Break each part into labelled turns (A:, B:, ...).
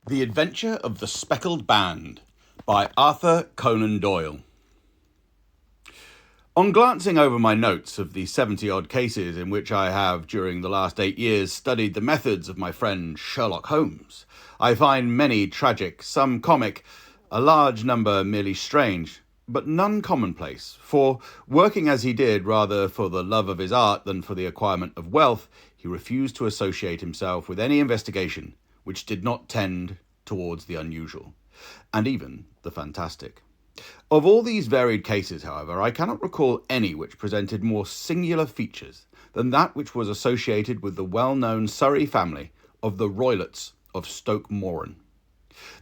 A: The Adventure of the Speckled Band by Arthur Conan Doyle. On glancing over my notes of the 70-odd cases in which I have, during the last 8 years, studied the methods of my friend Sherlock Holmes, I find many tragic, some comic, a large number merely strange, but none commonplace, for, working as he did rather for the love of his art than for the acquirement of wealth, he refused to associate himself with any investigation which did not tend towards the unusual, and even the fantastic. Of all these varied cases, however, I cannot recall any which presented more singular features than that which was associated with the well-known Surrey family of the Roylotts of Stoke Moran.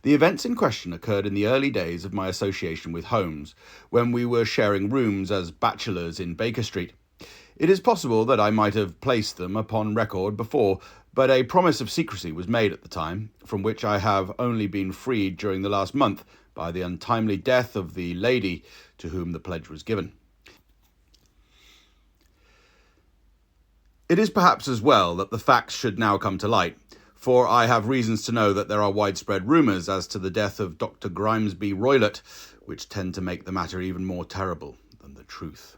A: The events in question occurred in the early days of my association with Holmes, when we were sharing rooms as bachelors in Baker Street. It is possible that I might have placed them upon record before, but a promise of secrecy was made at the time, from which I have only been freed during the last month by the untimely death of the lady to whom the pledge was given. It is perhaps as well that the facts should now come to light, for I have reasons to know that there are widespread rumours as to the death of Dr. Grimesby Roylott, which tend to make the matter even more terrible than the truth.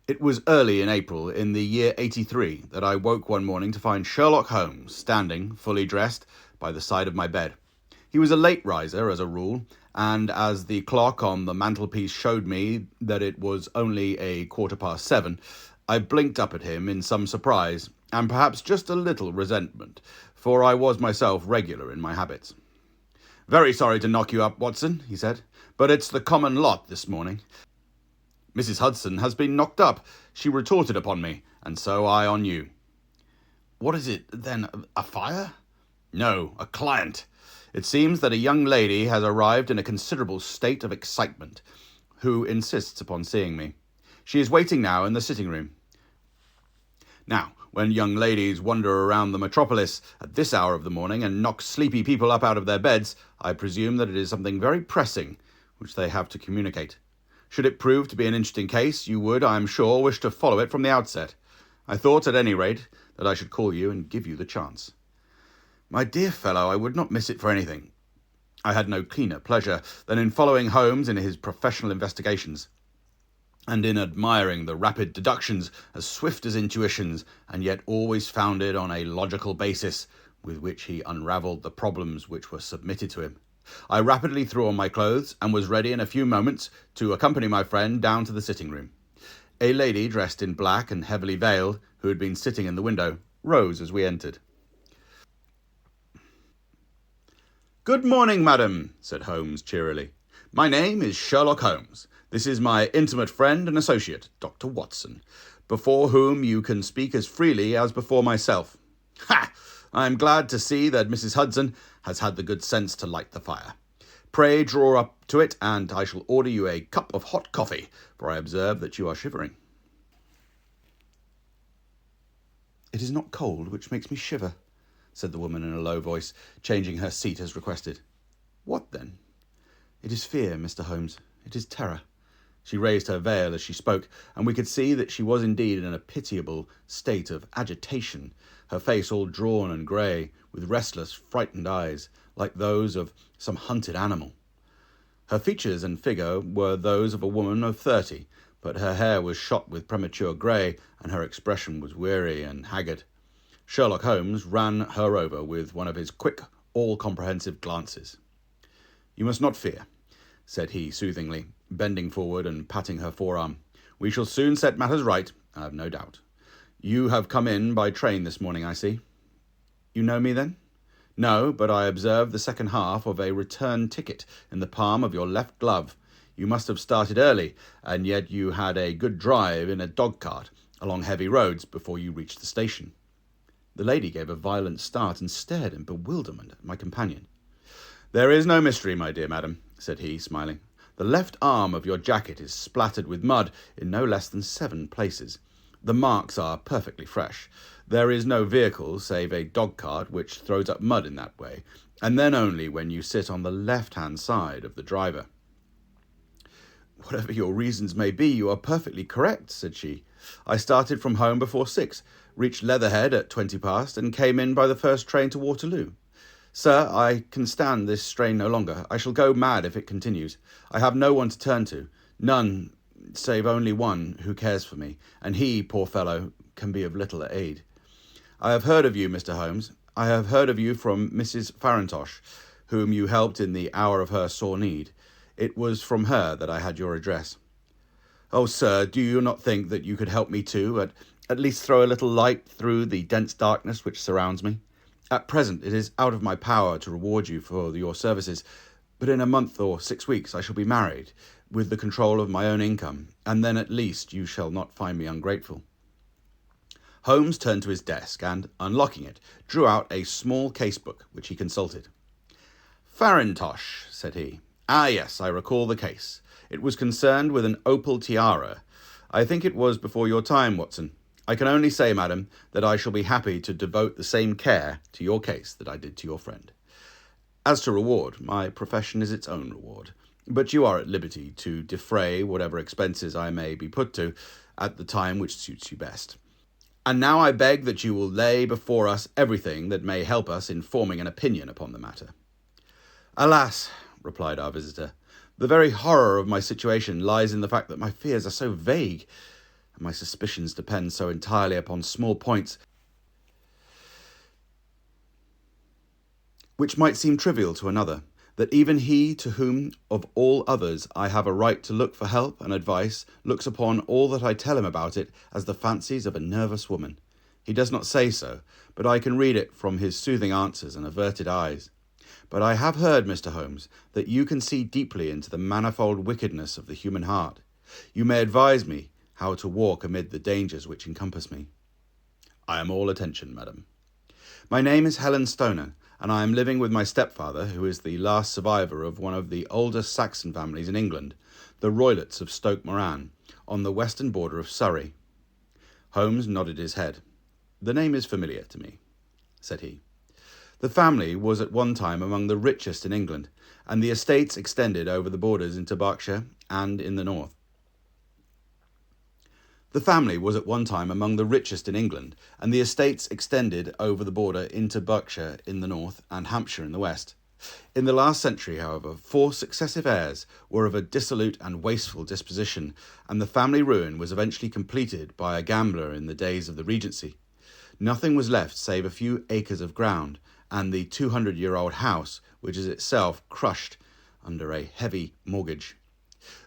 A: It was early in April, in the year 83, that I woke one morning to find Sherlock Holmes standing, fully dressed, by the side of my bed. He was a late riser, as a rule, and as the clock on the mantelpiece showed me that it was only 7:15, I blinked up at him in some surprise, and perhaps just a little resentment, for I was myself regular in my habits. "Very sorry to knock you up, Watson," he said, "but it's the common lot this morning. Mrs. Hudson has been knocked up. She retorted upon me, and so I on you." "What is it, then? A fire?" "No, a client. It seems that a young lady has arrived in a considerable state of excitement, who insists upon seeing me. She is waiting now in the sitting-room. Now, when young ladies wander around the metropolis at this hour of the morning and knock sleepy people up out of their beds, I presume that it is something very pressing which they have to communicate. Should it prove to be an interesting case, you would, I am sure, wish to follow it from the outset. I thought, at any rate, that I should call you and give you the chance." "My dear fellow, I would not miss it for anything." I had no keener pleasure than in following Holmes in his professional investigations, and in admiring the rapid deductions, as swift as intuitions, and yet always founded on a logical basis, with which he unravelled the problems which were submitted to him. I rapidly threw on my clothes, and was ready in a few moments to accompany my friend down to the sitting-room. A lady, dressed in black and heavily veiled, who had been sitting in the window, rose as we entered. "Good morning, madam," said Holmes cheerily. "My name is Sherlock Holmes. This is my intimate friend and associate, Dr. Watson, before whom you can speak as freely as before myself. Ha! I am glad to see that Mrs. Hudson has had the good sense to light the fire. Pray draw up to it, and I shall order you a cup of hot coffee, for I observe that you are shivering." "It is not cold which makes me shiver," said the woman in a low voice, changing her seat as requested. "What then?" "It is fear, Mr. Holmes. It is terror." She raised her veil as she spoke, and we could see that she was indeed in a pitiable state of agitation, her face all drawn and grey, with restless, frightened eyes, like those of some hunted animal. Her features and figure were those of a woman of 30, but her hair was shot with premature grey, and her expression was weary and haggard. Sherlock Holmes ran her over with one of his quick, all-comprehensive glances. "You must not fear," said he soothingly, bending forward and patting her forearm. "We shall soon set matters right, I have no doubt. You have come in by train this morning, I see." "You know me, then?" "No, but I observed the second half of a return ticket in the palm of your left glove. You must have started early, and yet you had a good drive in a dog-cart along heavy roads before you reached the station." The lady gave a violent start and stared in bewilderment at my companion. "There is no mystery, my dear madam," said he, smiling. "The left arm of your jacket is splattered with mud in no less than 7 places. The marks are perfectly fresh. There is no vehicle save a dog-cart which throws up mud in that way, and then only when you sit on the left-hand side of the driver." "Whatever your reasons may be, you are perfectly correct," said she. "I started from home before 6, reached Leatherhead at 20 past, and came in by the first train to Waterloo. Sir, I can stand this strain no longer. I shall go mad if it continues. I have no one to turn to, none save only one who cares for me, and he, poor fellow, can be of little aid. I have heard of you, Mr. Holmes. I have heard of you from Mrs. Farintosh, whom you helped in the hour of her sore need. It was from her that I had your address. Oh, sir, do you not think that you could help me too, at least throw a little light through the dense darkness which surrounds me? At present it is out of my power to reward you for your services, but in a month or 6 weeks I shall be married, with the control of my own income, and then at least you shall not find me ungrateful. Holmes turned to his desk and, unlocking it, drew out a small case-book, which he consulted. Farintosh, said he. Ah, yes, I recall the case. It was concerned with an opal tiara. I think it was before your time, Watson. I can only say, madam, that I shall be happy to devote the same care to your case that I did to your friend. As to reward, my profession is its own reward, but you are at liberty to defray whatever expenses I may be put to at the time which suits you best. And now I beg that you will lay before us everything that may help us in forming an opinion upon the matter. Alas, replied our visitor, the very horror of my situation lies in the fact that my fears are so vague, and my suspicions depend so entirely upon small points which might seem trivial to another, that even he to whom of all others I have a right to look for help and advice looks upon all that I tell him about it as the fancies of a nervous woman. He does not say so, but I can read it from his soothing answers and averted eyes. But I have heard, Mr. Holmes, that you can see deeply into the manifold wickedness of the human heart. You may advise me how to walk amid the dangers which encompass me. I am all attention, madam. My name is Helen Stoner, and I am living with my stepfather, who is the last survivor of one of the oldest Saxon families in England, the Roylotts of Stoke Moran, on the western border of Surrey. Holmes nodded his head. The name is familiar to me, said he. The family was at one time among the richest in England, and the estates extended over the borders into Berkshire and in the north. The family was at one time among the richest in England, and the estates extended over the border into Berkshire in the north and Hampshire in the west. In the last century, however, 4 successive heirs were of a dissolute and wasteful disposition, and the family ruin was eventually completed by a gambler in the days of the Regency. Nothing was left save a few acres of ground, and the 200-year-old house, which is itself crushed under a heavy mortgage.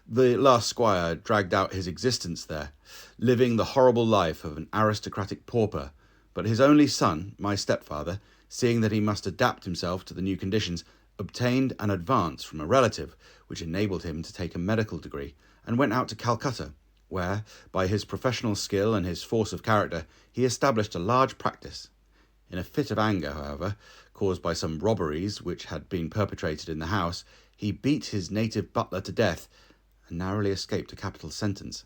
A: The last squire dragged out his existence there, living the horrible life of an aristocratic pauper, but his only son, my stepfather, seeing that he must adapt himself to the new conditions, obtained an advance from a relative, which enabled him to take a medical degree, and went out to Calcutta, where, by his professional skill and his force of character, he established a large practice. In a fit of anger, however, caused by some robberies which had been perpetrated in the house, he beat his native butler to death and narrowly escaped a capital sentence.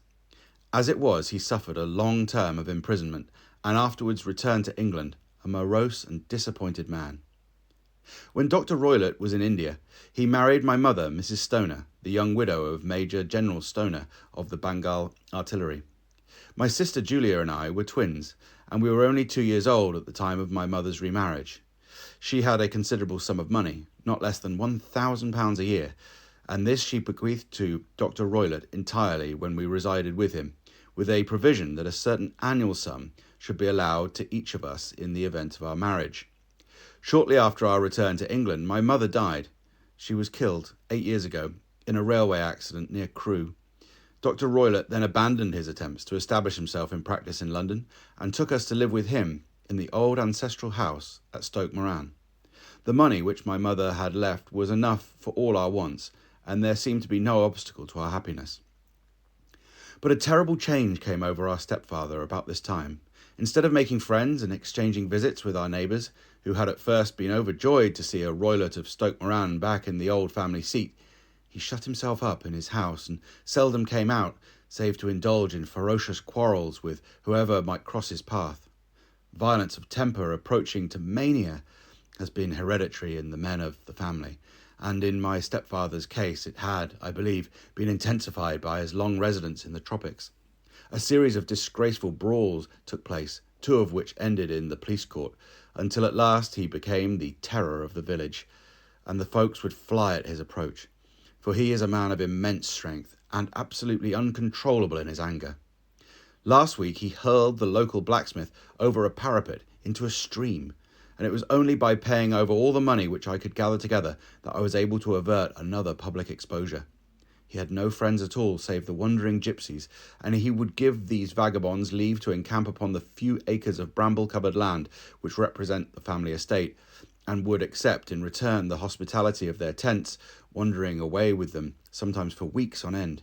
A: As it was, he suffered a long term of imprisonment and afterwards returned to England, a morose and disappointed man. When Dr. Roylott was in India, he married my mother, Mrs. Stoner, the young widow of Major General Stoner of the Bengal Artillery. My sister Julia and I were twins, and we were only 2 years old at the time of my mother's remarriage. She had a considerable sum of money, not less than £1,000 a year, and this she bequeathed to Dr. Roylott entirely when we resided with him, with a provision that a certain annual sum should be allowed to each of us in the event of our marriage. Shortly after our return to England, my mother died. She was killed 8 years ago in a railway accident near Crewe. Dr. Roylott then abandoned his attempts to establish himself in practice in London and took us to live with him in the old ancestral house at Stoke Moran. The money which my mother had left was enough for all our wants, and there seemed to be no obstacle to our happiness. But a terrible change came over our stepfather about this time. Instead of making friends and exchanging visits with our neighbours, who had at first been overjoyed to see a Roylott of Stoke Moran back in the old family seat, he shut himself up in his house and seldom came out, save to indulge in ferocious quarrels with whoever might cross his path. Violence of temper approaching to mania has been hereditary in the men of the family, and in my stepfather's case it had, I believe, been intensified by his long residence in the tropics. A series of disgraceful brawls took place, 2 of which ended in the police court, until at last he became the terror of the village, and the folks would fly at his approach, for he is a man of immense strength and absolutely uncontrollable in his anger. Last week he hurled the local blacksmith over a parapet into a stream, and it was only by paying over all the money which I could gather together that I was able to avert another public exposure. He had no friends at all save the wandering gypsies, and he would give these vagabonds leave to encamp upon the few acres of bramble-covered land which represent the family estate, and would accept in return the hospitality of their tents, wandering away with them, sometimes for weeks on end.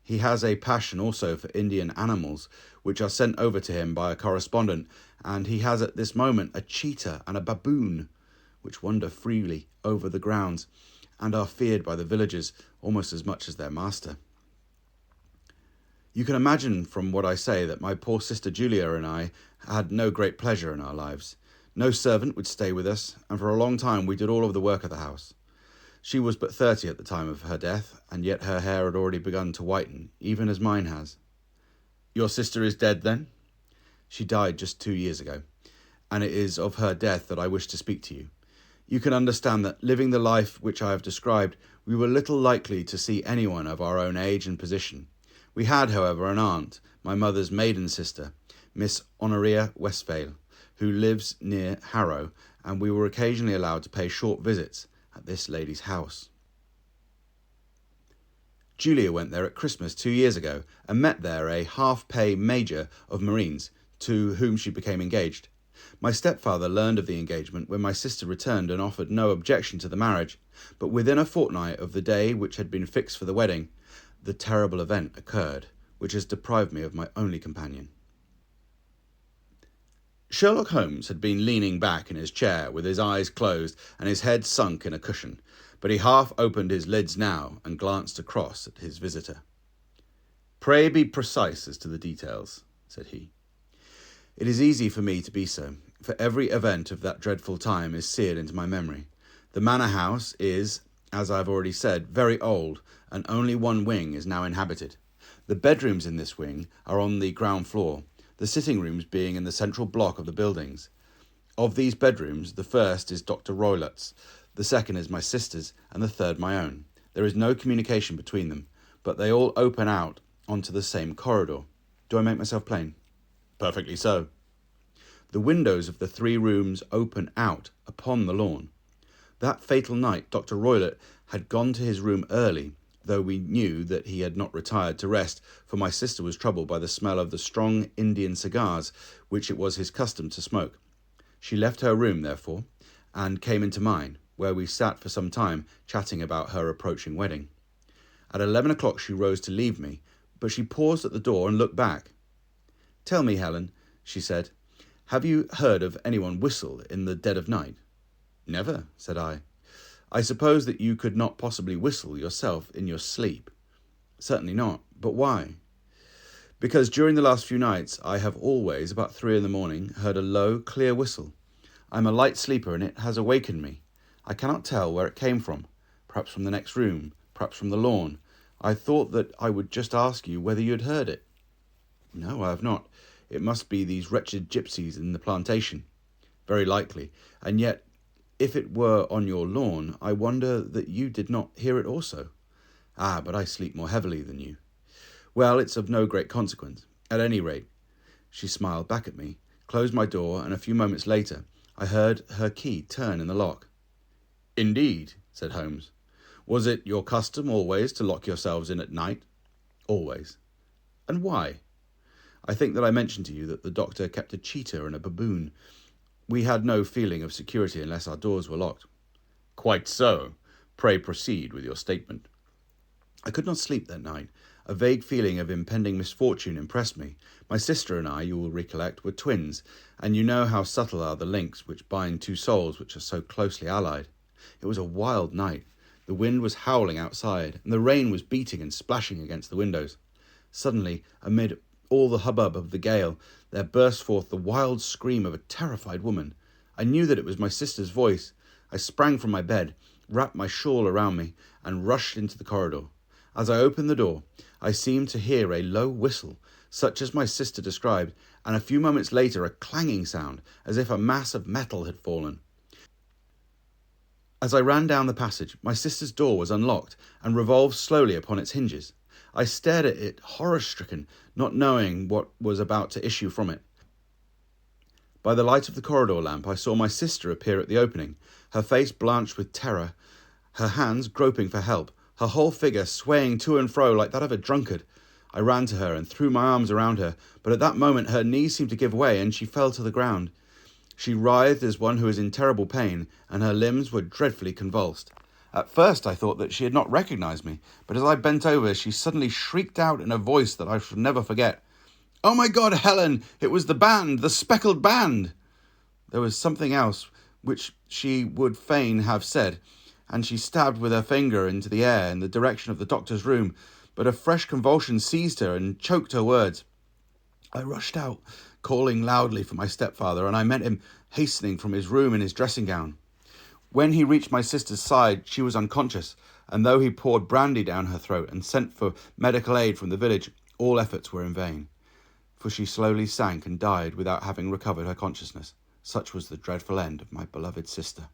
A: He has a passion also for Indian animals, which are sent over to him by a correspondent, and he has at this moment a cheetah and a baboon, which wander freely over the grounds, and are feared by the villagers almost as much as their master. You can imagine from what I say that my poor sister Julia and I had no great pleasure in our lives. No servant would stay with us, and for a long time we did all of the work of the house. She was but 30 at the time of her death, and yet her hair had already begun to whiten, even as mine has. Your sister is dead, then? She died just 2 years ago, and it is of her death that I wish to speak to you. You can understand that, living the life which I have described, we were little likely to see anyone of our own age and position. We had, however, an aunt, my mother's maiden sister, Miss Honoria Westphale, who lives near Harrow, and we were occasionally allowed to pay short visits at this lady's house. Julia went there at Christmas 2 years ago and met there a half-pay major of Marines, to whom she became engaged. My stepfather learned of the engagement when my sister returned and offered no objection to the marriage, but within a fortnight of the day which had been fixed for the wedding, the terrible event occurred, which has deprived me of my only companion. Sherlock Holmes had been leaning back in his chair with his eyes closed and his head sunk in a cushion, but he half opened his lids now and glanced across at his visitor. "Pray be precise as to the details," said he. "It is easy for me to be so, for every event of that dreadful time is seared into my memory. The manor house is, as I have already said, very old, and only one wing is now inhabited. The bedrooms in this wing are on the ground floor, the sitting rooms being in the central block of the buildings. Of these bedrooms, the first is Dr. Roylott's, the second is my sister's, and the third my own. There is no communication between them, but they all open out onto the same corridor. Do I make myself plain?" "Perfectly so." "The windows of the 3 rooms open out upon the lawn. That fatal night, Dr. Roylott had gone to his room early, though we knew that he had not retired to rest, for my sister was troubled by the smell of the strong Indian cigars which it was his custom to smoke. She left her room, therefore, and came into mine, where we sat for some time chatting about her approaching wedding. At 11 o'clock she rose to leave me, but she paused at the door and looked back. 'Tell me, Helen,' she said, 'have you heard of anyone whistle in the dead of night?' 'Never,' said I. 'I suppose that you could not possibly whistle yourself in your sleep?' 'Certainly not. But why?' 'Because during the last few nights I have always, about 3 in the morning, heard a low, clear whistle. I am a light sleeper, and it has awakened me. I cannot tell where it came from, perhaps from the next room, perhaps from the lawn. I thought that I would just ask you whether you had heard it.' 'No, I have not. It must be these wretched gypsies in the plantation.' 'Very likely. And yet, if it were on your lawn, I wonder that you did not hear it also.' 'Ah, but I sleep more heavily than you.' 'Well, it's of no great consequence. At any rate,' she smiled back at me, closed my door, and a few moments later I heard her key turn in the lock." "Indeed," said Holmes. "Was it your custom always to lock yourselves in at night?" "Always." "And why?" "I think that I mentioned to you that the doctor kept a cheetah and a baboon. We had no feeling of security unless our doors were locked." "Quite so. Pray proceed with your statement." "I could not sleep that night. A vague feeling of impending misfortune impressed me. My sister and I, you will recollect, were twins, and you know how subtle are the links which bind 2 souls which are so closely allied. It was a wild night. The wind was howling outside, and the rain was beating and splashing against the windows. Suddenly, amid all the hubbub of the gale, there burst forth the wild scream of a terrified woman. I knew that it was my sister's voice. I sprang from my bed, wrapped my shawl around me, and rushed into the corridor. As I opened the door, I seemed to hear a low whistle, such as my sister described, and a few moments later a clanging sound, as if a mass of metal had fallen. As I ran down the passage, my sister's door was unlocked and revolved slowly upon its hinges. I stared at it, horror-stricken, not knowing what was about to issue from it. By the light of the corridor lamp, I saw my sister appear at the opening, her face blanched with terror, her hands groping for help, her whole figure swaying to and fro like that of a drunkard. I ran to her and threw my arms around her, but at that moment her knees seemed to give way and she fell to the ground. She writhed as one who is in terrible pain, and her limbs were dreadfully convulsed. At first I thought that she had not recognized me, but as I bent over, she suddenly shrieked out in a voice that I shall never forget, "Oh my God, Helen! It was the band! The Speckled band!" There was something else which she would fain have said, and she stabbed with her finger into the air in the direction of the doctor's room, but a fresh convulsion seized her and choked her words. I rushed out, calling loudly for my stepfather, and I met him hastening from his room in his dressing gown. When he reached my sister's side, she was unconscious, and though he poured brandy down her throat and sent for medical aid from the village, all efforts were in vain, for she slowly sank and died without having recovered her consciousness. Such was the dreadful end of my beloved sister.